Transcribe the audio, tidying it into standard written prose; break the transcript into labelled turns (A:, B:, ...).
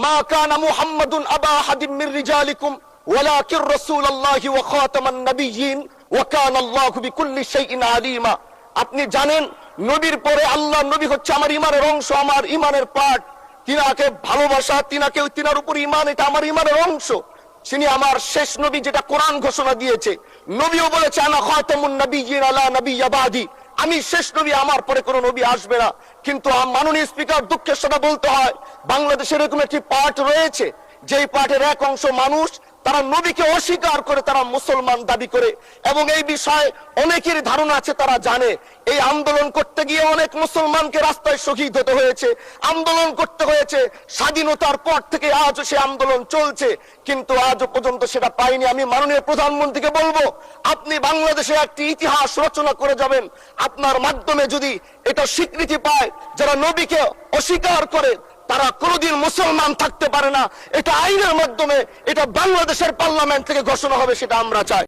A: মা কানা মুহাম্মাদুন আবা আহাদিম মির রিজালিকুম ওয়ালাকিন রাসূলুল্লাহি ওয়া খাতামান নাবিয়্যিন ওয়া কানা আল্লাহু বিকুল্লি শাইইন আলিমা। আপনি জানেন নবীর পরে আল্লাহ নবী হচ্ছে আমার ঈমানের অংশ, আমার ঈমানের পার্ট। তিনাকে ভালোবাসা, তিনার উপর ঈমান, এটা আমার ঈমানের অংশ। তিনি আমার শেষ নবী, যেটা কোরআন ঘোষণা দিয়েছে। নবীও বলেছে আনা খাতামুন নাবিয়্যিন আলা নাবিয়্যা বাদি, আমি শেষ নবী, আমার পরে কোনো নবী আসবে না। কিন্তু মাননীয় স্পিকার, দুঃখের সাথে বলতে হয়, বাংলাদেশের এরকম একটি পার্ট রয়েছে, যেই পার্টের এক অংশ মানুষ তারা নবীকে অস্বীকার করে, তারা মুসলমান দাবি করে। এবং এই বিষয়ে অনেকের ধারণা আছে, তারা জানে এই আন্দোলন করতে গিয়ে অনেক মুসলমানকে রাস্তায় শহীদ হতে হয়েছে, আন্দোলন করতে হয়েছে। স্বাধীনতার পর থেকে আজও সে আন্দোলন চলছে, কিন্তু আজও পর্যন্ত সেটা পাইনি। আমি মাননীয় প্রধানমন্ত্রীকে বলবো, আপনি বাংলাদেশে একটি ইতিহাস রচনা করে যাবেন। আপনার মাধ্যমে যদি এটা স্বীকৃতি পায়, যারা নবীকে অস্বীকার করে তারা কোনোদিন মুসলমান থাকতে পারে না, এটা আইনের মাধ্যমে, এটা বাংলাদেশের পার্লামেন্ট থেকে ঘোষণা হবে, সেটা আমরা চাই।